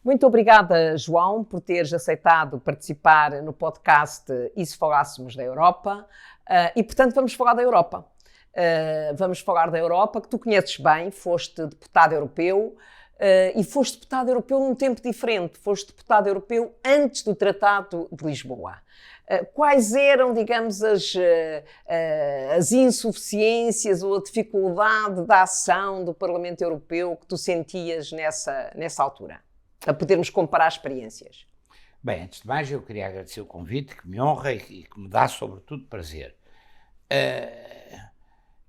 Muito obrigada, João, por teres aceitado participar no podcast E se Falássemos da Europa? E, portanto, vamos falar da Europa. Vamos falar da Europa, que tu conheces bem, foste deputado europeu, e foste deputado europeu num tempo diferente. Foste deputado europeu antes do Tratado de Lisboa. Quais eram, digamos, as insuficiências ou a dificuldade da ação do Parlamento Europeu que tu sentias nessa altura? A podermos comparar experiências. Bem, antes de mais, eu queria agradecer o convite, que me honra e que me dá, sobretudo, prazer.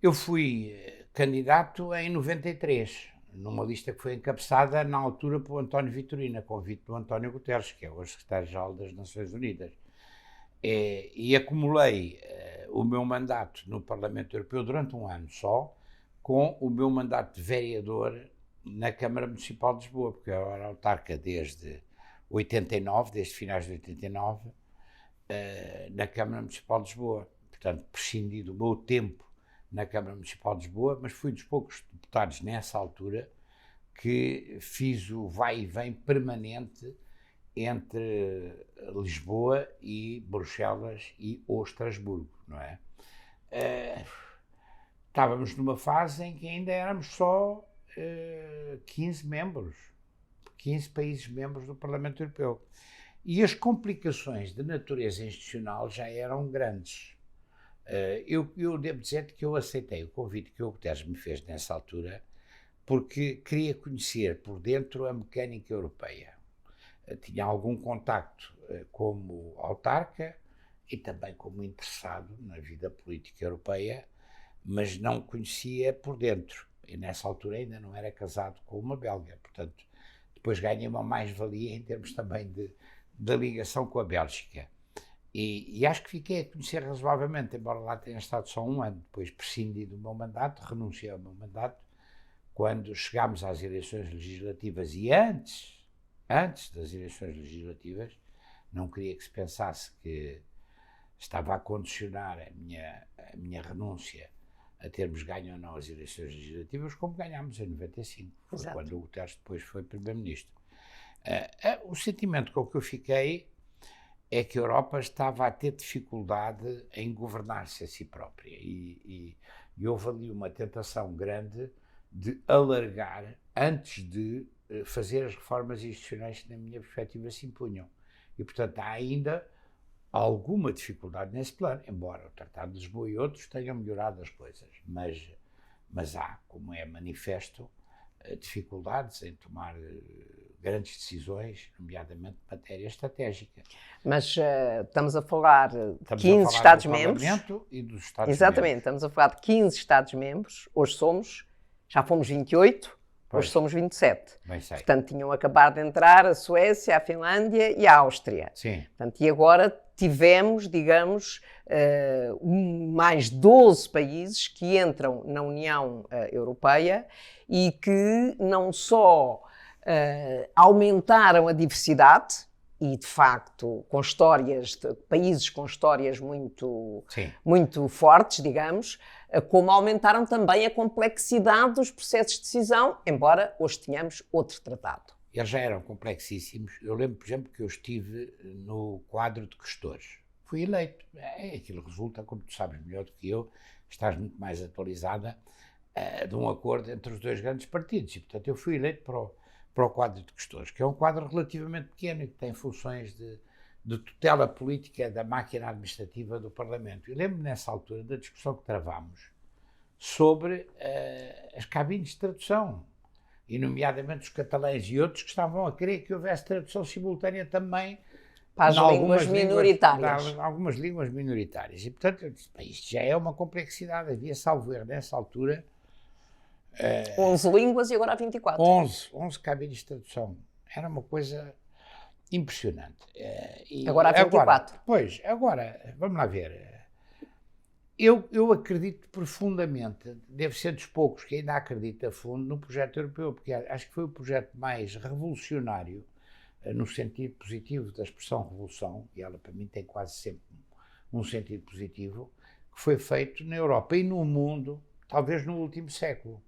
Eu fui candidato em 93, numa lista que foi encabeçada, na altura, por António Vitorino, a convite do António Guterres, que é hoje secretário-geral das Nações Unidas. E acumulei o meu mandato no Parlamento Europeu durante um ano só, com o meu mandato de vereador na Câmara Municipal de Lisboa, porque eu era autarca desde 89, desde finais de 89, na Câmara Municipal de Lisboa. Portanto, prescindi do meu tempo na Câmara Municipal de Lisboa, mas fui dos poucos deputados nessa altura que fiz o vai e vem permanente entre Lisboa e Bruxelas ou Estrasburgo, não é? Estávamos numa fase em que ainda éramos só 15 membros, 15 países membros do Parlamento Europeu. E as complicações de natureza institucional já eram grandes. Eu devo dizer que eu aceitei o convite que o Guterres me fez nessa altura porque queria conhecer por dentro a mecânica europeia. Tinha algum contacto como autarca e também como interessado na vida política europeia, mas não conhecia por dentro. E nessa altura ainda não era casado com uma belga, portanto, depois ganhei uma mais-valia em termos também da ligação com a Bélgica. E acho que fiquei a conhecer razoavelmente, embora lá tenha estado só um ano. Depois prescindi do meu mandato, renunciei ao meu mandato, quando chegámos às eleições legislativas e antes das eleições legislativas, não queria que se pensasse que estava a condicionar a minha renúncia a termos ganho ou não as eleições legislativas, como ganhámos em 95, foi quando o Guterres depois foi primeiro-ministro. O sentimento com que eu fiquei é que a Europa estava a ter dificuldade em governar-se a si própria e houve ali uma tentação grande de alargar antes de fazer as reformas institucionais que, na minha perspectiva, se impunham. E, portanto, há ainda alguma dificuldade nesse plano, embora o Tratado de Lisboa e outros tenham melhorado as coisas. Mas há, como é manifesto, dificuldades em tomar grandes decisões, nomeadamente de matéria estratégica. Mas estamos a falar de 15 Estados-membros. E dos Estados-membros. Exatamente, estamos a falar de 15 Estados-membros. Hoje já fomos 28, hoje somos 27. Bem sei. Portanto, tinham acabado de entrar a Suécia, a Finlândia e a Áustria. Sim. Portanto, e agora tivemos, digamos, mais 12 países que entram na União Europeia e que não só aumentaram a diversidade, e de facto com países com histórias muito fortes, digamos, como aumentaram também a complexidade dos processos de decisão, embora hoje tenhamos outro tratado. Eles já eram complexíssimos. Eu lembro, por exemplo, que eu estive no quadro de questores. Fui eleito. Aquilo resulta, como tu sabes melhor do que eu, estás muito mais atualizada, de um acordo entre os dois grandes partidos. E, portanto, eu fui eleito para o quadro de questores, que é um quadro relativamente pequeno e que tem funções de tutela política da máquina administrativa do Parlamento. E lembro-me nessa altura da discussão que travámos sobre as cabines de tradução, e nomeadamente os catalães e outros que estavam a querer que houvesse tradução simultânea também para as línguas minoritárias. Algumas línguas minoritárias. E, portanto, eu disse, isto já é uma complexidade. Havia, salvo erro, nessa altura... 11 línguas e agora há 24. 11 cabines de tradução. Era uma coisa impressionante. Agora há 24. Agora, vamos lá ver. Eu acredito profundamente, devo ser dos poucos que ainda acredita a fundo no projeto europeu, porque acho que foi o projeto mais revolucionário, no sentido positivo da expressão revolução, e ela para mim tem quase sempre um sentido positivo, que foi feito na Europa e no mundo, talvez no último século.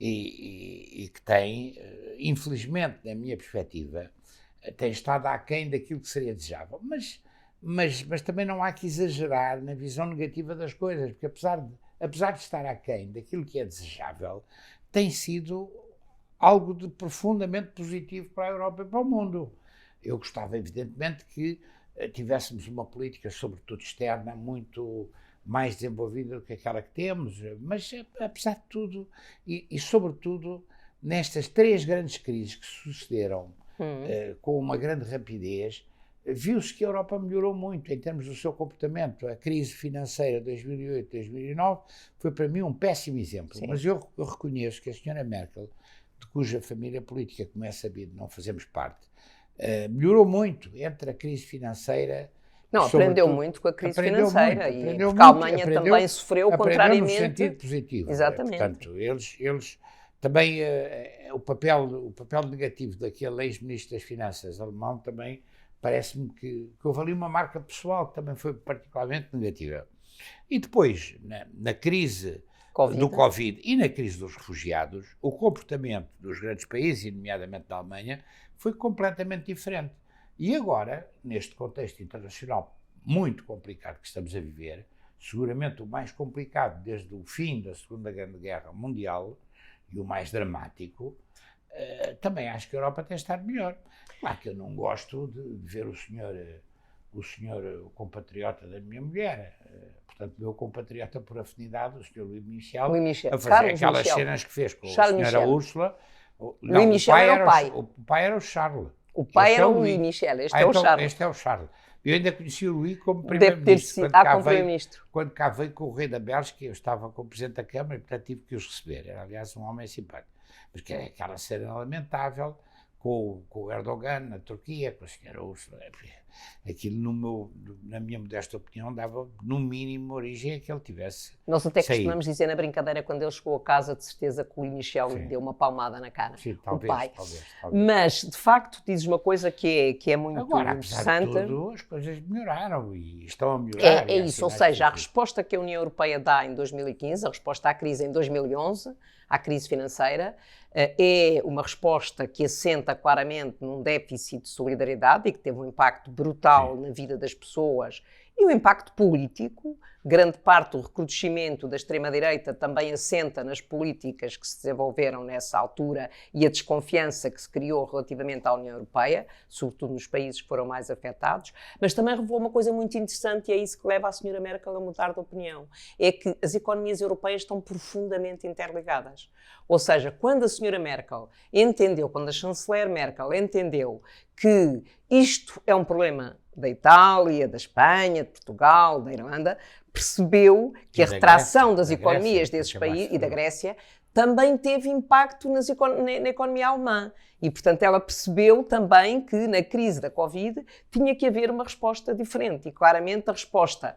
e que tem, infelizmente, na minha perspectiva, tem estado aquém daquilo que seria desejável. Mas também não há que exagerar na visão negativa das coisas, porque apesar de estar aquém daquilo que é desejável, tem sido algo de profundamente positivo para a Europa e para o mundo. Eu gostava, evidentemente, que tivéssemos uma política, sobretudo externa, muito mais desenvolvida do que aquela que temos, mas apesar de tudo, e sobretudo nestas 3 grandes crises que sucederam com uma grande rapidez, viu-se que a Europa melhorou muito em termos do seu comportamento. A crise financeira de 2008-2009 foi para mim um péssimo exemplo. Sim. Mas eu reconheço que a senhora Merkel, de cuja família política, como é sabido, não fazemos parte, melhorou muito entre a crise financeira. Não, aprendeu muito com a crise financeira porque a Alemanha também sofreu contrariamente. No sentido positivo. Exatamente. Portanto, eles também, o papel negativo daquele ex-ministro das Finanças alemão também parece-me que houve ali uma marca pessoal que também foi particularmente negativa. E depois, na crise do Covid e na crise dos refugiados, o comportamento dos grandes países, e nomeadamente da Alemanha, foi completamente diferente. E agora, neste contexto internacional muito complicado que estamos a viver, seguramente o mais complicado desde o fim da Segunda Grande Guerra Mundial e o mais dramático, também acho que a Europa tem estado melhor. Claro que eu não gosto de ver o senhor compatriota da minha mulher, portanto, meu compatriota por afinidade, o senhor Louis Michel, a fazer Carlos aquelas Michel. cenas que fez com Charles a senhora Michel. Úrsula. Louis Michel era o pai. O pai era o Charles. O pai era o Louis Michel, este é o Charles. Este é o Charles. Eu ainda conheci o Louis como primeiro-ministro. Quando cá veio com o rei da Bélgica, eu estava com o presidente da Câmara e, portanto, tive que os receber. Era, aliás, um homem simpático. Mas que é aquela cena lamentável com o Erdogan na Turquia, com a senhora Úrsula. Aquilo, na minha modesta opinião, dava, no mínimo, origem a que ele tivesse Nós até saído. costumamos dizer na brincadeira, quando ele chegou a casa, de certeza que o Louis Michel lhe deu uma palmada na cara. Sim, o pai. Talvez. Mas, de facto, dizes uma coisa que é muito Agora, interessante. apesar de tudo, as coisas melhoraram e estão a melhorar. É isso, ou seja, a resposta que a União Europeia dá em 2015, a resposta à crise em 2011, à crise financeira, é uma resposta que assenta claramente num déficit de solidariedade e que teve um impacto brutal na vida das pessoas e um impacto político. Grande parte do recrudescimento da extrema-direita também assenta nas políticas que se desenvolveram nessa altura e a desconfiança que se criou relativamente à União Europeia, sobretudo nos países que foram mais afetados, mas também revelou uma coisa muito interessante e é isso que leva a senhora Merkel a mudar de opinião, é que as economias europeias estão profundamente interligadas. Ou seja, quando a senhora Merkel entendeu, quando a chanceler Merkel entendeu que isto é um problema da Itália, da Espanha, de Portugal, da Irlanda, percebeu que a retração das economias desses países e da Grécia também teve impacto na economia alemã. E, portanto, ela percebeu também que na crise da Covid tinha que haver uma resposta diferente. E, claramente, a resposta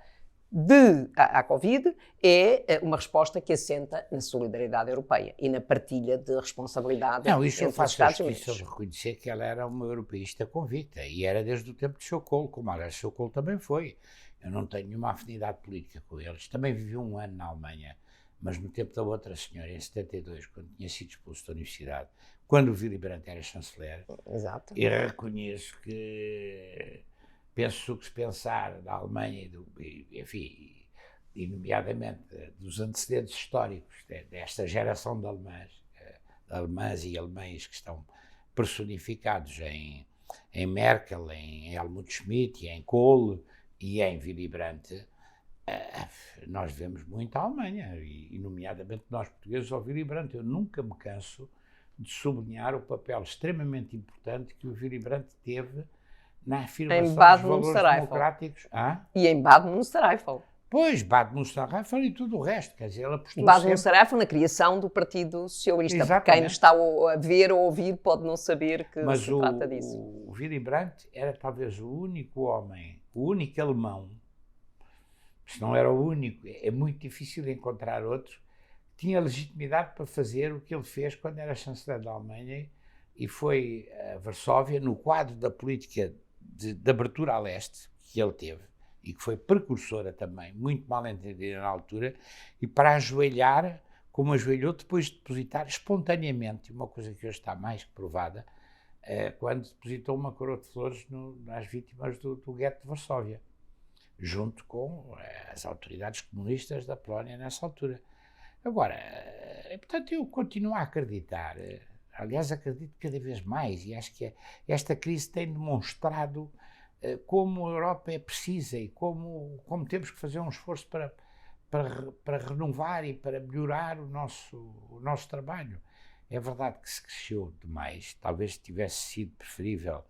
à Covid é uma resposta que assenta na solidariedade europeia e na partilha de responsabilidade entre os Estados Unidos. Isso eu reconhecer que ela era uma europeísta convicta e era desde o tempo de Scholl, como aliás Scholl também foi. Eu não tenho nenhuma afinidade política com eles. Também vivi um ano na Alemanha, mas no tempo da outra senhora, em 72, quando tinha sido expulso da universidade, quando o Willy Brandt era chanceler. Exato. E reconheço que penso o que se pensar da Alemanha e nomeadamente dos antecedentes históricos desta geração de alemãs e alemães que estão personificados em Merkel, em Helmut Schmidt, em Kohl e em Willy Brandt. Nós vemos muito a Alemanha, e nomeadamente nós portugueses ao Willy Brandt. Eu nunca me canso de sublinhar o papel extremamente importante que o Willy Brandt teve na afirmação dos valores democráticos. E em Bad Münstereifel. Pois, Bad Münstereifel e tudo o resto, quer dizer, ela apostou Bad Münstereifel na criação do Partido Socialista. Exatamente. Quem nos está a ver ou a ouvir pode não saber que se trata disso. O Willy Brandt era talvez o único homem, o único alemão, se não era o único, é muito difícil encontrar outro, que tinha legitimidade para fazer o que ele fez quando era chanceler da Alemanha e foi a Varsóvia, no quadro da política de abertura a leste que ele teve, e que foi precursora também, muito mal entendida na altura, e para ajoelhar como ajoelhou depois de depositar espontaneamente, uma coisa que hoje está mais que provada, quando depositou uma coroa de flores às vítimas do gueto de Varsóvia, junto com as autoridades comunistas da Polónia nessa altura. Agora, portanto, eu continuo a acreditar, aliás, acredito cada vez mais, e acho que esta crise tem demonstrado como a Europa é precisa e como temos que fazer um esforço para renovar e para melhorar o nosso trabalho. É verdade que se cresceu demais, talvez tivesse sido preferível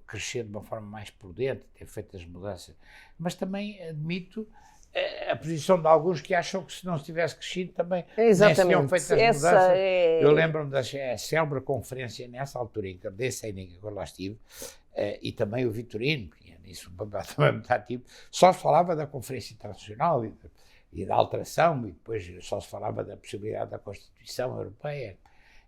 crescer de uma forma mais prudente, ter feito as mudanças, mas também admito a posição de alguns que acham que se não se tivesse crescido também nem se tinham feito as mudanças. Eu lembro-me da célebre conferência nessa altura em Cardeça, em que eu lá estive, e também o Vitorino, que nisso um papel também muito ativo, só se falava da Conferência Internacional e da alteração, e depois só se falava da possibilidade da Constituição Europeia.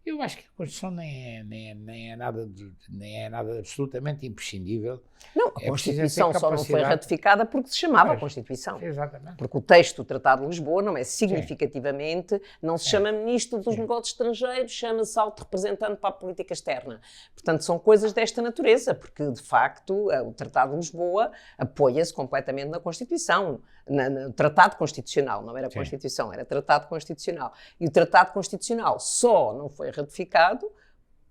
Eu acho que a Constituição nem é nada absolutamente imprescindível. Não, a Constituição só não foi ratificada porque se chamava Constituição. Exatamente. Porque o texto do Tratado de Lisboa não é significativamente, não se chama Ministro dos Negócios Estrangeiros, chama-se Alto Representante para a Política Externa. Portanto, são coisas desta natureza, porque, de facto, o Tratado de Lisboa apoia-se completamente na Constituição, no Tratado Constitucional, não era Constituição, era Tratado Constitucional. E o Tratado Constitucional só não foi ratificado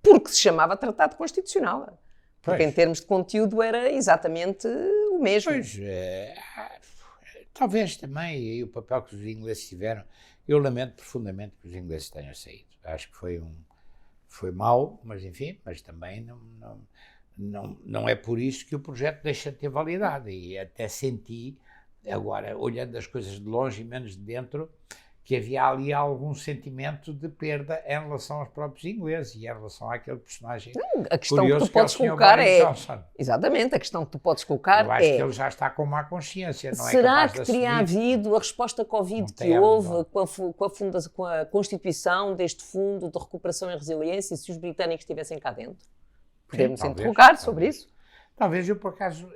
porque se chamava Tratado Constitucional. Porque em termos de conteúdo era exatamente o mesmo. Pois, talvez também, e o papel que os ingleses tiveram, eu lamento profundamente que os ingleses tenham saído. Acho que foi mau, mas enfim, mas também não é por isso que o projeto deixa de ter validade. E até senti, agora, olhando as coisas de longe e menos de dentro, que havia ali algum sentimento de perda em relação aos próprios ingleses e em relação àquele personagem a questão curioso que tu podes colocar exatamente, a questão que tu podes colocar eu acho que ele já está com má consciência, não será é que teria havido a resposta Covid que houve com a constituição deste Fundo de Recuperação e Resiliência se os britânicos estivessem cá dentro? Podemos interrogar sobre isso? Talvez eu, por acaso,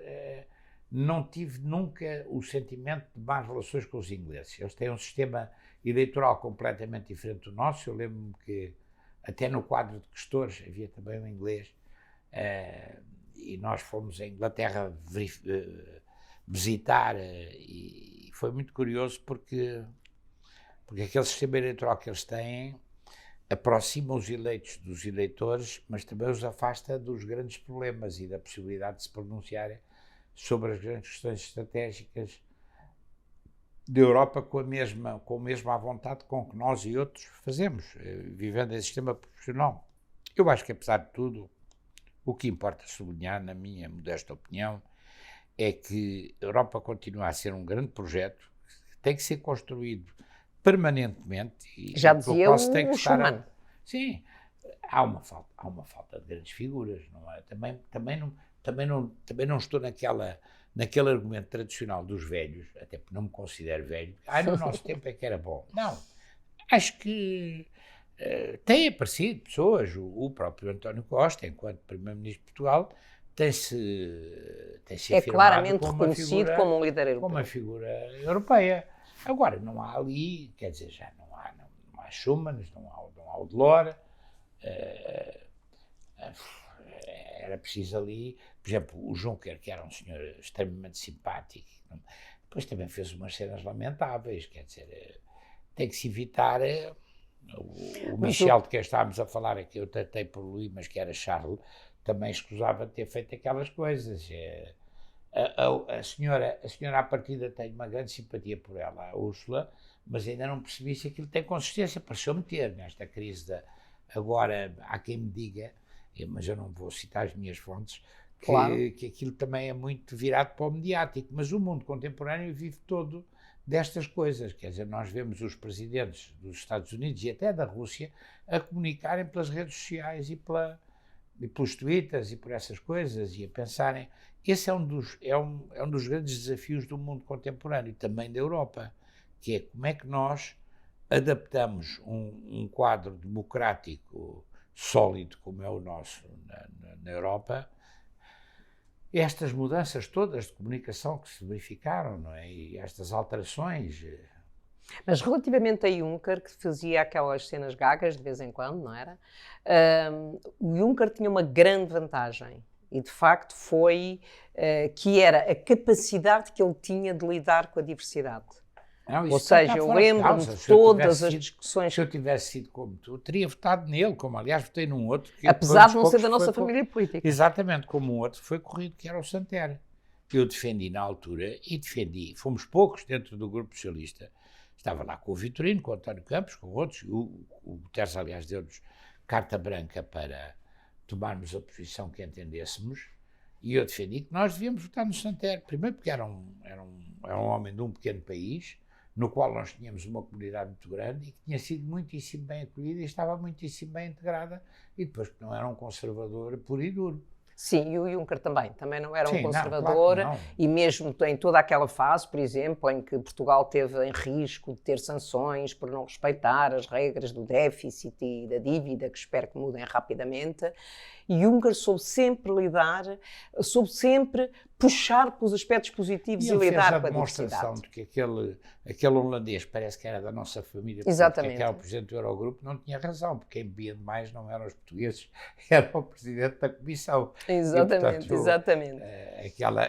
não tive nunca o sentimento de más relações com os ingleses. Eles têm um sistema eleitoral completamente diferente do nosso. Eu lembro-me que até no quadro de questores havia também um inglês e nós fomos à Inglaterra visitar e foi muito curioso porque aquele sistema eleitoral que eles têm aproxima os eleitos dos eleitores, mas também os afasta dos grandes problemas e da possibilidade de se pronunciarem sobre as grandes questões estratégicas da Europa com a mesma vontade com que nós e outros fazemos, vivendo em sistema proporcional. Eu acho que, apesar de tudo, o que importa sublinhar, na minha modesta opinião, é que a Europa continua a ser um grande projeto que tem que ser construído permanentemente. E já dizia o Schuman. Sim, há uma falta de grandes figuras, não é? Também não estou naquele argumento tradicional dos velhos, até porque não me considero velho, no nosso tempo é que era bom. Não, acho que têm aparecido pessoas, o próprio António Costa, enquanto Primeiro-Ministro de Portugal, tem-se afirmado claramente reconhecido como um líder europeu. Como uma figura europeia. Agora, não há ali, quer dizer, já não há Schumann, não há o Delors, era preciso ali, por exemplo, o Juncker, que era um senhor extremamente simpático, depois também fez umas cenas lamentáveis, quer dizer, tem que se evitar, o Michel de quem estávamos a falar, que eu tratei por Luís, mas que era Charles, também escusava de ter feito aquelas coisas. A senhora à partida tem uma grande simpatia por ela, a Úrsula, mas ainda não percebi se aquilo tem consistência. Pareceu-me ter nesta crise agora há quem me diga, mas eu não vou citar as minhas fontes, que aquilo também é muito virado para o mediático, mas o mundo contemporâneo vive todo destas coisas, quer dizer, nós vemos os presidentes dos Estados Unidos e até da Rússia a comunicarem pelas redes sociais e pelos twitters e por essas coisas e a pensarem. Esse é um dos grandes desafios do mundo contemporâneo, também da Europa, que é como é que nós adaptamos um quadro democrático sólido, como é o nosso na Europa, estas mudanças todas de comunicação que se verificaram, não é? E estas alterações. Mas relativamente a Juncker, que fazia aquelas cenas gagas de vez em quando, não era? O Juncker tinha uma grande vantagem e, de facto, foi que era a capacidade que ele tinha de lidar com a diversidade. Não, Ou seja, eu lembro-me de todas as discussões. Se eu tivesse sido como tu, teria votado nele, como aliás votei num outro. Que apesar de não ser da nossa família política. Exatamente, como um outro foi corrido, que era o Santer. Eu defendi na altura e defendi. Fomos poucos dentro do grupo socialista. Estava lá com o Vitorino, com o António Campos, com outros. O Guterres, aliás, deu-nos carta branca para tomarmos a posição que entendêssemos. E eu defendi que nós devíamos votar no Santer. Primeiro porque era um homem de um pequeno país, no qual nós tínhamos uma comunidade muito grande e que tinha sido muitíssimo bem acolhida e estava muitíssimo bem integrada, e depois porque não era um conservador puro e duro. Sim, e o Juncker também não era um conservador, não, claro e mesmo em toda aquela fase, por exemplo, em que Portugal teve em risco de ter sanções por não respeitar as regras do déficit e da dívida, que espero que mudem rapidamente, e Juncker soube sempre lidar, soube sempre puxar pelos aspectos positivos e lidar com a diversidade. E ele fez a demonstração de que aquele holandês, parece que era da nossa família, exatamente, que era o presidente do Eurogrupo, não tinha razão, porque quem bebia demais não eram os portugueses, era o presidente da Comissão. Exatamente, e, portanto, exatamente.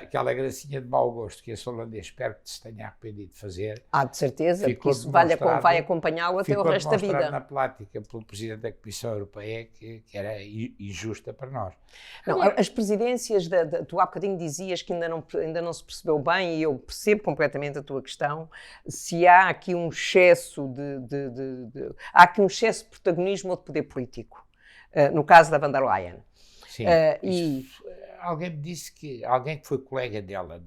Aquela gracinha de mau gosto que esse holandês, espero que se tenha arrependido de fazer. De certeza, porque isso vai acompanhá-lo até o resto da vida. Na prática pelo presidente da Comissão Europeia que era injusta para nós. Não, as presidências, tu há bocadinho dizias que ainda não se percebeu bem, e eu percebo completamente a tua questão, se há aqui um excesso há aqui um excesso de protagonismo ou de poder político, no caso da von der Leyen. Sim, alguém me disse que alguém que foi colega dela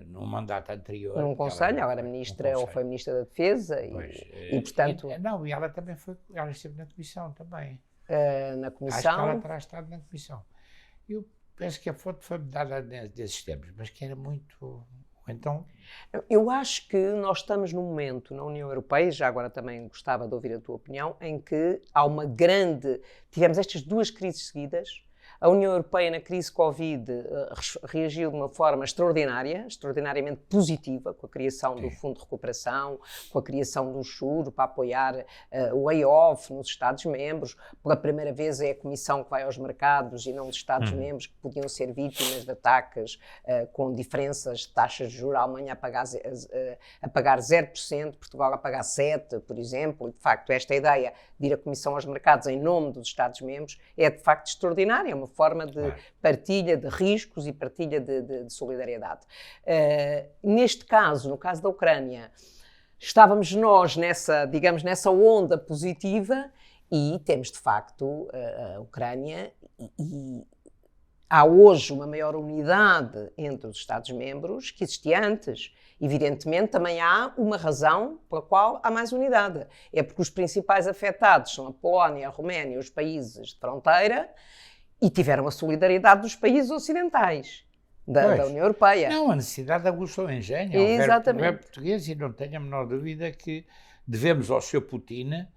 no mandato anterior. Num conselho, ela era ministra ou foi ministra da Defesa, e portanto... E ela também ela esteve na Comissão também. Na Comissão... Acho que ela terá estado na Comissão. Eu penso que a foto foi dada desses tempos, mas que era muito... Então... Eu acho que nós estamos num momento na União Europeia, já agora também gostava de ouvir a tua opinião, em que há tivemos estas duas crises seguidas. A União Europeia, na crise Covid, reagiu de uma forma extraordinariamente positiva, com a criação do Fundo de Recuperação, com a criação do Juro para apoiar o layoff nos Estados-membros. Pela primeira vez é a Comissão que vai aos mercados e não os Estados-membros, que podiam ser vítimas de ataques com diferenças de taxas de juros, a Alemanha a pagar 0%, Portugal a pagar 7%, por exemplo. E, de facto, esta ideia de ir a Comissão aos mercados em nome dos Estados-membros é, de facto, extraordinária. É uma forma de partilha de riscos e partilha de solidariedade. Neste caso, no caso da Ucrânia, estávamos nós nessa onda positiva e temos, de facto, a Ucrânia e há hoje uma maior unidade entre os Estados-membros que existia antes. Evidentemente, também há uma razão pela qual há mais unidade. É porque os principais afetados são a Polónia, a Roménia, os países de fronteira, e tiveram a solidariedade dos países ocidentais, da União Europeia. Não, a necessidade aguçou o engenho. Exatamente. É português, e não tenho a menor dúvida que devemos ao Sr. Putin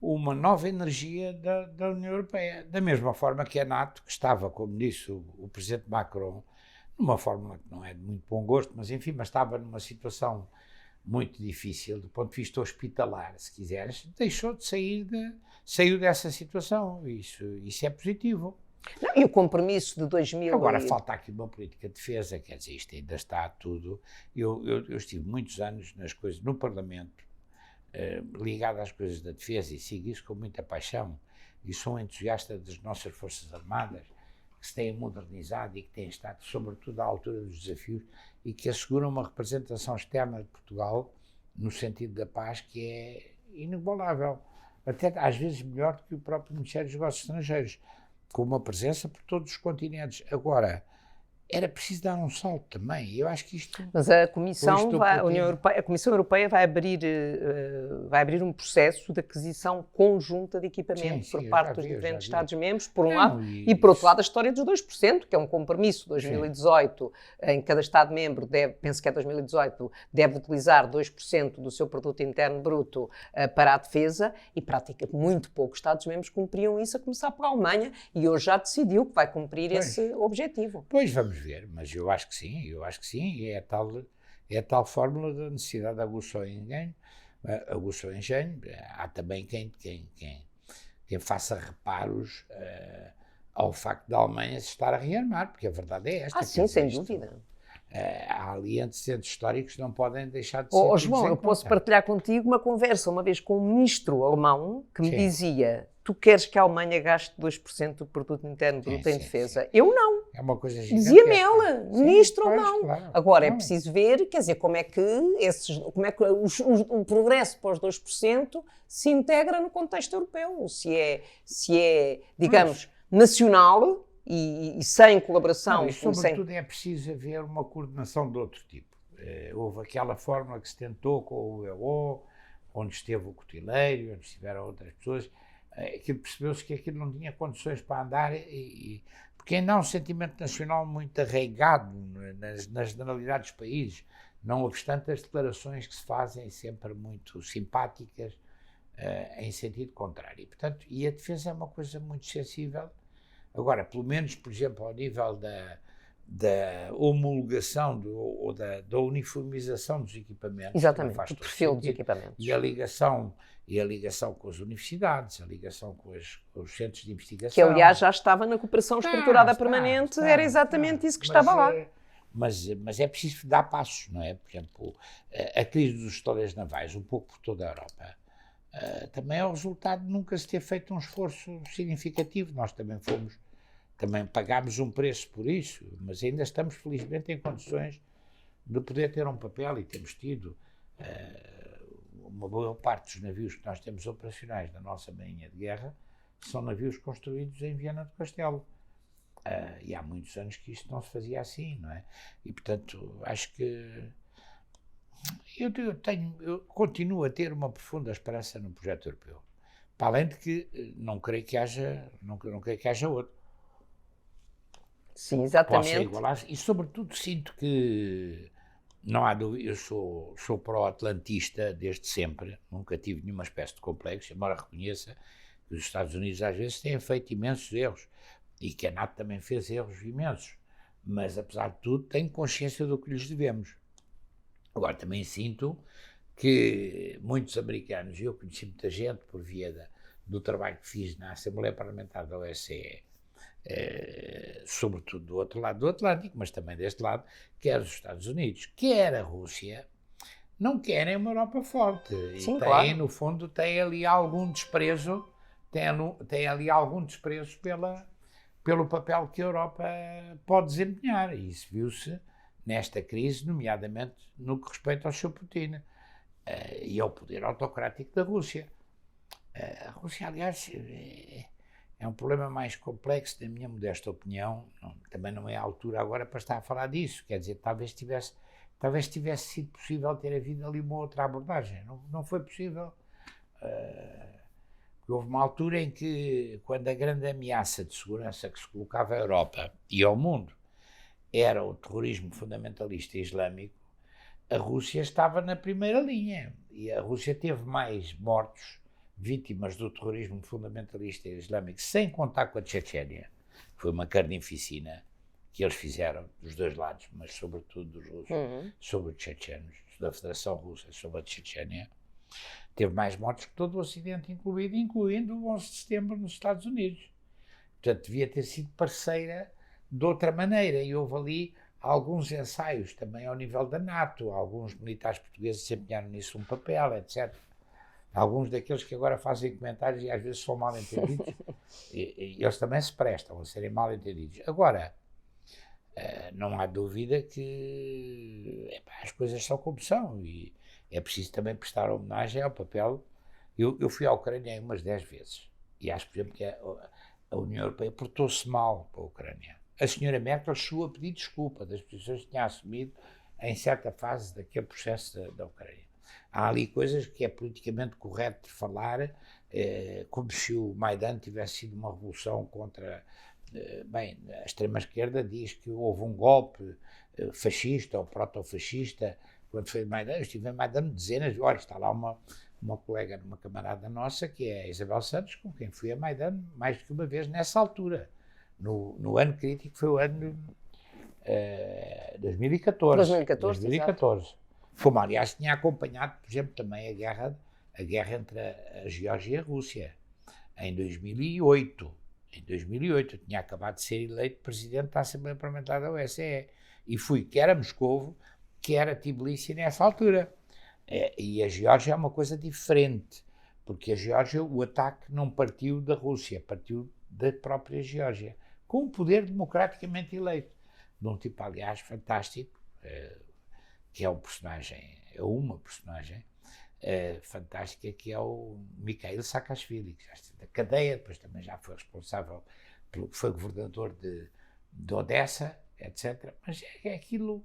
uma nova energia da União Europeia. Da mesma forma que a NATO, que estava, como disse o presidente Macron, numa fórmula que não é de muito bom gosto, mas enfim, estava numa situação muito difícil do ponto de vista hospitalar, se quiseres, deixou de saiu dessa situação. Isso é positivo. Não, e o compromisso de 2000... Agora falta aqui uma política de defesa, quer dizer, isto ainda está tudo... Eu estive muitos anos nas coisas, no Parlamento, ligado às coisas da defesa, e sigo isso com muita paixão, e sou um entusiasta das nossas Forças Armadas, que se têm modernizado e que têm estado, sobretudo, à altura dos desafios, e que asseguram uma representação externa de Portugal, no sentido da paz, que é inigualável. Até, às vezes, melhor do que o próprio Ministério dos Negócios Estrangeiros, com uma presença por todos os continentes. Agora, era preciso dar um salto também. Eu acho que isto... Mas a Comissão Europeia vai abrir um processo de aquisição conjunta de equipamento por parte dos diferentes Estados-membros, por um lado, e por outro lado a história dos 2%, que é um compromisso. 2018, em cada Estado-membro, penso que é 2018, deve utilizar 2% do seu produto interno bruto para a defesa, e praticamente muito poucos Estados-membros cumpriam isso, a começar pela Alemanha, e hoje já decidiu que vai cumprir esse objetivo. Pois vamos ver, mas eu acho que sim, e é tal É a tal fórmula da necessidade de aguçar o engenho. Aguçar o engenho. Há também quem faça reparos ao facto da Alemanha se estar a rearmar, porque a verdade é esta. Sim, sem dúvida. Há ali antecedentes históricos que não podem deixar de ser. João, eu posso partilhar contigo uma conversa uma vez com um ministro alemão que me dizia: tu queres que a Alemanha gaste 2% do produto interno bruto em defesa? Sim. Eu não. É uma coisa gigante. Dizia-me ela, ministro ou não. Claro. Agora, é preciso ver, quer dizer, como é que o progresso para os 2% se integra no contexto europeu. Se é digamos, nacional e sem colaboração. Sobretudo é preciso haver uma coordenação de outro tipo. Houve aquela fórmula que se tentou com o UEO, onde esteve o Cotileiro, onde estiveram outras pessoas, que percebeu-se que aquilo não tinha condições para andar, porque ainda há um sentimento nacional muito arraigado nas generalidades dos países, não obstante as declarações que se fazem sempre muito simpáticas, em sentido contrário. E a defesa é uma coisa muito sensível. Agora, pelo menos, por exemplo, ao nível da homologação ou da uniformização dos equipamentos. Exatamente, o perfil dos equipamentos. E a ligação com as universidades, a ligação com os centros de investigação. Que, aliás, já estava na cooperação estruturada permanente, era exatamente isso que estava lá. Mas é preciso dar passos, não é? Por exemplo, a crise dos estaleiros navais, um pouco por toda a Europa, também é o resultado de nunca se ter feito um esforço significativo. Nós também pagámos um preço por isso, mas ainda estamos, felizmente, em condições de poder ter um papel, e temos tido uma boa parte dos navios que nós temos operacionais da nossa Marinha de Guerra são navios construídos em Viana do Castelo. E há muitos anos que isto não se fazia assim, não é? E, portanto, acho que eu continuo a ter uma profunda esperança no projeto europeu. Para além de que não creio que haja outro. Sim, exatamente. Possa igualar, e sobretudo sinto que, não há dúvida, eu sou pró-atlantista desde sempre, nunca tive nenhuma espécie de complexo, embora reconheça que os Estados Unidos às vezes têm feito imensos erros, e que a NATO também fez erros imensos, mas apesar de tudo tenho consciência do que lhes devemos. Agora também sinto que muitos americanos, e eu conheci muita gente por via do trabalho que fiz na Assembleia Parlamentar da OSCE, sobretudo do outro lado do Atlântico, mas também deste lado, quer os Estados Unidos, quer a Rússia, não querem uma Europa forte. Sim, e claro. no fundo, têm ali algum desprezo, pelo papel que a Europa pode desempenhar. E isso viu-se nesta crise, nomeadamente no que respeita ao Sr. Putin e ao poder autocrático da Rússia. A Rússia, aliás, é um problema mais complexo, na minha modesta opinião. Também não é a altura agora para estar a falar disso. Quer dizer, talvez tivesse sido possível ter havido ali uma outra abordagem. Não foi possível. Houve uma altura em que, quando a grande ameaça de segurança que se colocava à Europa e ao mundo era o terrorismo fundamentalista islâmico, a Rússia estava na primeira linha. E a Rússia teve mais mortos, vítimas do terrorismo fundamentalista islâmico, sem contar com a Chechênia. Foi uma carnificina que eles fizeram, dos dois lados, mas sobretudo dos russos, sobre os chechenos, da Federação Russa, sobre a Chechênia. Teve mais mortes que todo o Ocidente, incluindo o 11 de setembro nos Estados Unidos. Portanto, devia ter sido parceira de outra maneira. E houve ali alguns ensaios também ao nível da NATO, alguns militares portugueses desempenharam nisso um papel, etc. Alguns daqueles que agora fazem comentários e às vezes são mal entendidos, e eles também se prestam a serem mal entendidos. Agora, não há dúvida que as coisas são como são, e é preciso também prestar homenagem ao papel. Eu fui à Ucrânia umas 10 vezes, e acho, por exemplo, que a União Europeia portou-se mal com a Ucrânia. A senhora Merkel chegou a pedir desculpa das posições que tinha assumido em certa fase daquele processo da Ucrânia. Há ali coisas que é politicamente correto de falar, como se o Maidan tivesse sido uma revolução contra... Bem, a extrema-esquerda diz que houve um golpe fascista ou proto-fascista quando foi Maidan. Eu estive em Maidan dezenas, olha, está lá uma colega, uma camarada nossa, que é a Isabel Santos, com quem fui a Maidan mais do que uma vez nessa altura. No ano crítico, foi o ano 2014. 2014. Como, aliás, tinha acompanhado, por exemplo, também a guerra entre a Geórgia e a Rússia, em 2008. Em 2008, eu tinha acabado de ser eleito presidente da Assembleia Parlamentar da OSCE. E fui quer a Moscovo, quer a Tbilisi nessa altura. E a Geórgia é uma coisa diferente, porque a Geórgia, o ataque não partiu da Rússia, partiu da própria Geórgia, com um poder democraticamente eleito, de um tipo, aliás, fantástico, que é uma personagem fantástica, que é o Mikhail Saakashvili, que já esteve na cadeia, depois também já foi responsável pelo que foi governador de Odessa, etc. Mas é aquilo,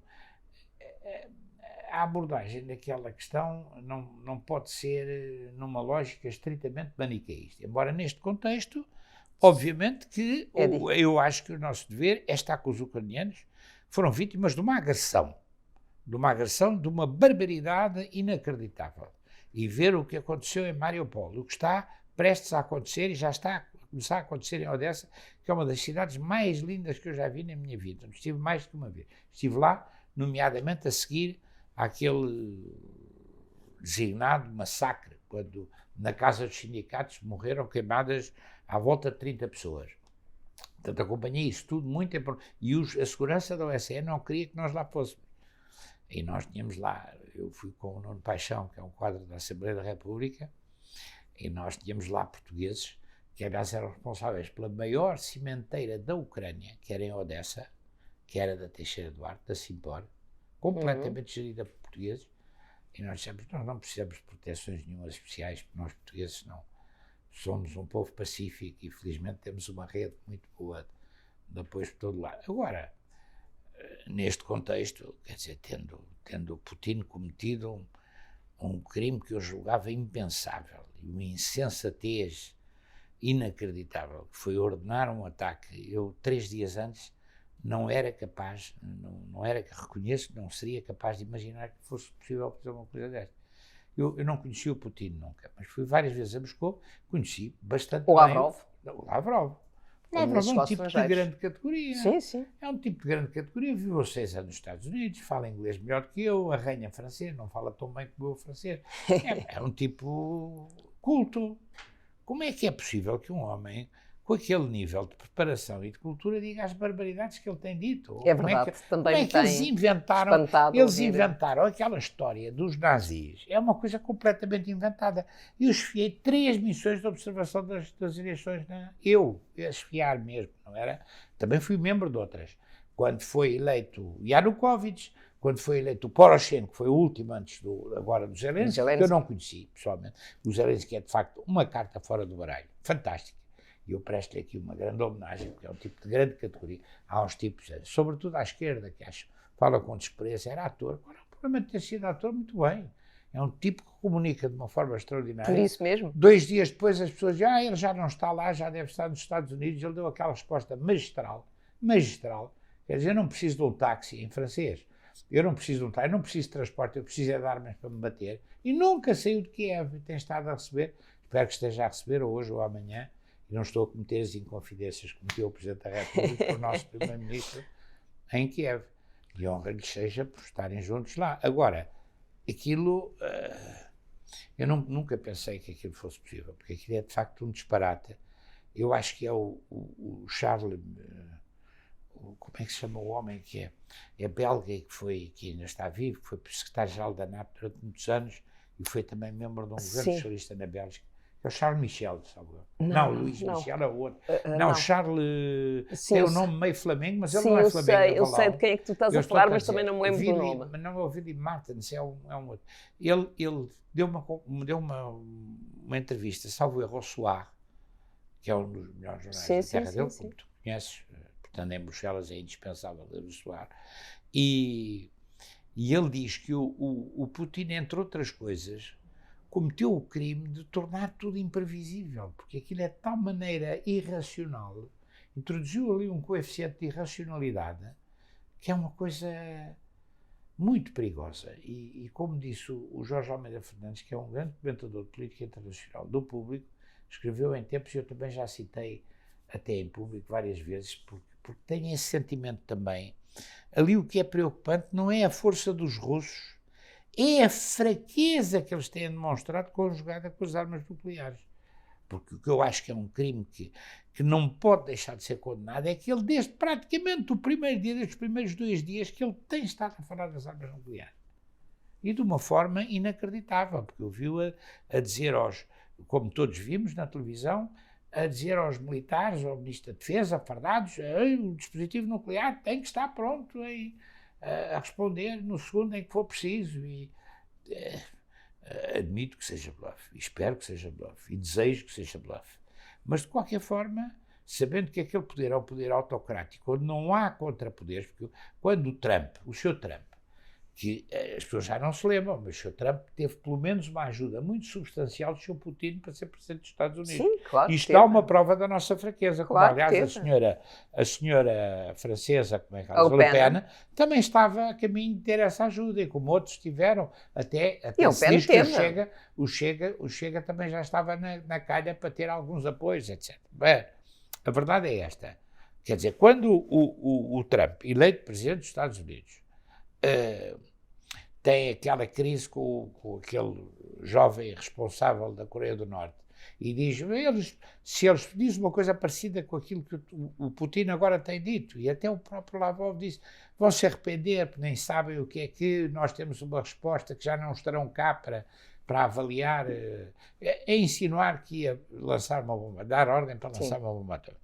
a abordagem daquela questão não pode ser numa lógica estritamente maniqueísta, embora neste contexto, obviamente que eu acho que o nosso dever é estar com os ucranianos, que foram vítimas de uma agressão, de uma barbaridade inacreditável, e ver o que aconteceu em Mariupol, o que está prestes a acontecer e já está a começar a acontecer em Odessa, que é uma das cidades mais lindas que eu já vi na minha vida. Estive mais de uma vez. Estive lá, nomeadamente a seguir àquele designado massacre, quando na Casa dos Sindicatos morreram queimadas à volta de 30 pessoas. Portanto, acompanhei isso tudo muito importante. E a segurança da OSCE não queria que nós lá fôssemos. E nós tínhamos lá, eu fui com o Nuno Paixão, que é um quadro da Assembleia da República, e nós tínhamos lá portugueses, que aliás eram responsáveis pela maior cimenteira da Ucrânia, que era em Odessa, que era da Teixeira Duarte, da Simpor, completamente gerida por portugueses, e nós dissemos, nós não precisamos de proteções nenhumas especiais, porque nós portugueses não. Somos um povo pacífico e felizmente temos uma rede muito boa de apoio por todo lado. Agora, neste contexto, quer dizer, tendo Putin cometido um crime que eu julgava impensável e uma insensatez inacreditável, que foi ordenar um ataque, eu 3 dias antes não era capaz, reconheço, não seria capaz de imaginar que fosse possível fazer uma coisa desta. Eu não conheci o Putin nunca, mas fui várias vezes a Moscou, conheci bastante o bem Lavrov. O Lavrov. O Lavrov é um tipo de grande categoria. Sim. É um tipo de grande categoria, viveu 6 anos nos Estados Unidos, fala inglês melhor do que eu, arranha francês, não fala tão bem como eu francês. É um tipo culto. Como é que é possível que um homem com aquele nível de preparação e de cultura diga as barbaridades que ele tem dito? É verdade, também como é que eles inventaram aquela história dos nazis? É uma coisa completamente inventada. Eu esfiei 3 missões de observação das eleições, eu esfiar mesmo, não era? Também fui membro de outras. Quando foi eleito Yanukovych, quando foi eleito o Poroshenko, que foi o último antes agora do Zelensky, que eu não conheci pessoalmente. O Zelensky é, de facto, uma carta fora do baralho. Fantástico. E eu presto-lhe aqui uma grande homenagem, porque é um tipo de grande categoria. Há uns tipos, sobretudo à esquerda, que fala com desprezo, era ator. Agora, o problema de ter sido ator, muito bem. É um tipo que comunica de uma forma extraordinária. Por isso mesmo. 2 dias depois as pessoas dizem, ele já não está lá, já deve estar nos Estados Unidos. Ele deu aquela resposta magistral. Quer dizer, eu não preciso de um táxi em francês. Eu não preciso de um táxi, eu não preciso de transporte, eu preciso de armas para me bater. E nunca saiu de Kiev, tem estado a receber, espero que esteja a receber hoje ou amanhã, e não estou a cometer as inconfidências que cometeu o Presidente da República, o nosso Primeiro-Ministro, em Kiev. E honra-lhes seja por estarem juntos lá. Agora, aquilo, eu nunca pensei que aquilo fosse possível, porque aquilo é de facto um disparate. Eu acho que é o Charles, como é que se chama o homem que é belga e que ainda está vivo, que foi secretário-geral da NATO durante muitos anos e foi também membro de um governo socialista na Bélgica. É o Charles Michel, sabe? Não, Luís Michel é o outro. Não, Charles tem o nome meio flamengo, mas ele não é flamengo. Eu sei de quem é que tu estás a falar, mas também não me lembro do nome. Mas não é o Willy Martens, é um outro. Ele deu uma entrevista, salvo erro, ao Soir, que é um dos melhores jornais da terra dele, como tu conheces, portanto em Bruxelas é indispensável ler o Soir. E ele diz que o Putin, entre outras coisas, cometeu o crime de tornar tudo imprevisível, porque aquilo é de tal maneira irracional, introduziu ali um coeficiente de irracionalidade, que é uma coisa muito perigosa. E como disse o Jorge Almeida Fernandes, que é um grande comentador de política internacional do Público, escreveu em tempos, e eu também já citei até em Público várias vezes, porque tenho esse sentimento também ali o que é preocupante não é a força dos russos, é a fraqueza que eles têm demonstrado conjugada com as armas nucleares. Porque o que eu acho que é um crime que não pode deixar de ser condenado é que ele, desde praticamente o primeiro dia, desde os primeiros 2 dias, que ele tem estado a falar das armas nucleares. E de uma forma inacreditável, porque eu vi-o a dizer como todos vimos na televisão, a dizer aos militares, ao Ministro da Defesa, fardados, o dispositivo nuclear tem que estar pronto a responder no segundo em que for preciso. E admito que seja bluff, espero que seja bluff, e desejo que seja bluff. Mas, de qualquer forma, sabendo que aquele poder é um poder autocrático, onde não há contrapoderes, porque quando o Sr. Trump, que as pessoas já não se lembram, mas o Sr. Trump teve pelo menos uma ajuda muito substancial do Sr. Putin para ser Presidente dos Estados Unidos. Sim, claro. Isto dá uma prova da nossa fraqueza. Claro, como, aliás, a senhora francesa, como é que ela diz, Le Pen, também estava a caminho de ter essa ajuda, e como outros tiveram, até se diz que o Chega também já estava na calha para ter alguns apoios, etc. Bem, a verdade é esta. Quer dizer, quando o Trump, eleito Presidente dos Estados Unidos, tem aquela crise com aquele jovem responsável da Coreia do Norte e diz, se eles dizem uma coisa parecida com aquilo que o Putin agora tem dito, e até o próprio Lavrov disse, vão se arrepender porque nem sabem o que é que nós temos uma resposta que já não estarão cá para avaliar, insinuar que ia lançar uma bomba, dar ordem para lançar uma bomba atômica.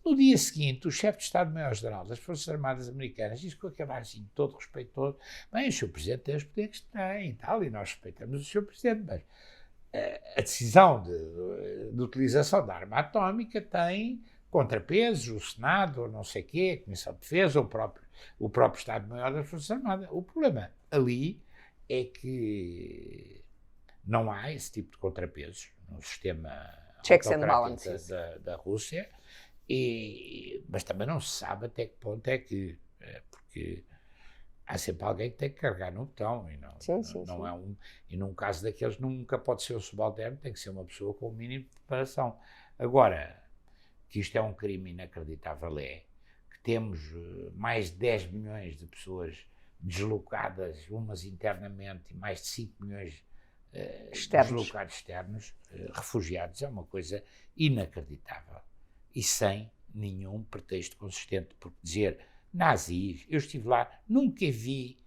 No dia seguinte, o chefe de Estado-Maior-Geral das Forças Armadas Americanas disse com aquele arzinho todo respeitoso, bem, o Sr. Presidente tem os poderes que tem e tal, e nós respeitamos o Sr. Presidente, mas a decisão de utilização da arma atómica tem contrapesos, o Senado, ou não sei o quê, a Comissão de Defesa, o próprio Estado-Maior das Forças Armadas. O problema ali é que não há esse tipo de contrapesos no sistema checks and balances da Rússia. Mas também não se sabe até que ponto é que, porque há sempre alguém que tem que carregar no botão e num caso daqueles nunca pode ser um subalterno, tem que ser uma pessoa com o mínimo de preparação. Agora, que isto é um crime inacreditável que temos mais de 10 milhões de pessoas deslocadas, umas internamente, e mais de 5 milhões deslocados externos, refugiados, é uma coisa inacreditável. E sem nenhum pretexto consistente, porque dizer nazis, eu estive lá, nunca vi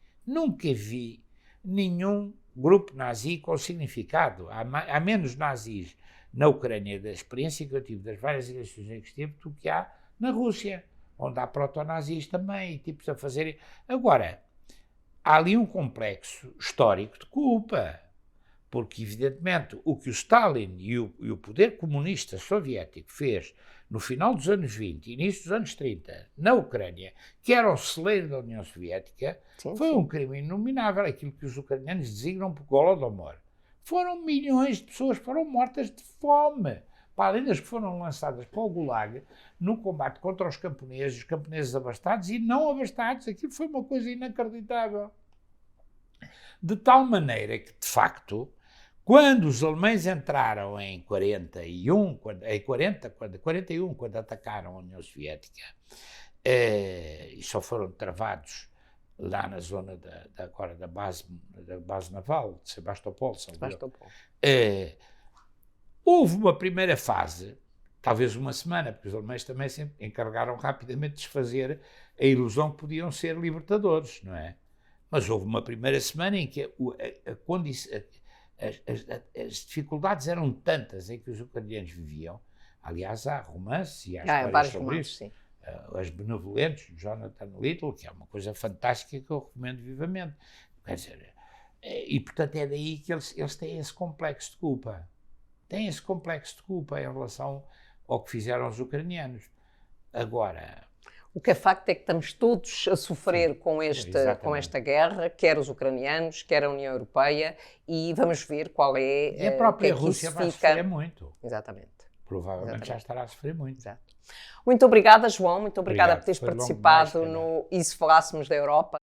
nenhum grupo nazi com significado. Há menos nazis na Ucrânia, da experiência que eu tive das várias eleições em que estive, do que há na Rússia, onde há proto-nazis também, e tipos a fazerem. Agora, há ali um complexo histórico de culpa, porque, evidentemente, o que o Stalin e o poder comunista soviético fez no final dos anos 20 e início dos anos 30, na Ucrânia, que era o celeiro da União Soviética, foi um crime inominável, aquilo que os ucranianos designam por Holodomor. Foram milhões de pessoas que foram mortas de fome, para além das que foram lançadas para o Gulag, no combate contra os camponeses abastados e não abastados. Aquilo foi uma coisa inacreditável. De tal maneira que, de facto, quando os alemães entraram em 41, quando atacaram a União Soviética, e só foram travados lá na zona da base naval de Sebastopol, houve uma primeira fase, talvez uma semana, porque os alemães também se encarregaram rapidamente de desfazer a ilusão que podiam ser libertadores, não é? Mas houve uma primeira semana em que as dificuldades eram tantas em que os ucranianos viviam. Aliás, há romances e há histórias sobre isso. As Benevolentes, de Jonathan Little, que é uma coisa fantástica que eu recomendo vivamente. Quer dizer, e portanto é daí que eles têm esse complexo de culpa. Têm esse complexo de culpa em relação ao que fizeram os ucranianos. Agora, o que é facto é que estamos todos a sofrer com esta guerra, quer os ucranianos, quer a União Europeia, e vamos ver qual é... E a própria Rússia vai sofrer muito. Exatamente. Provavelmente já estará a sofrer muito. Exato. Muito obrigada, João, muito obrigada por teres participado no E se Falássemos da Europa.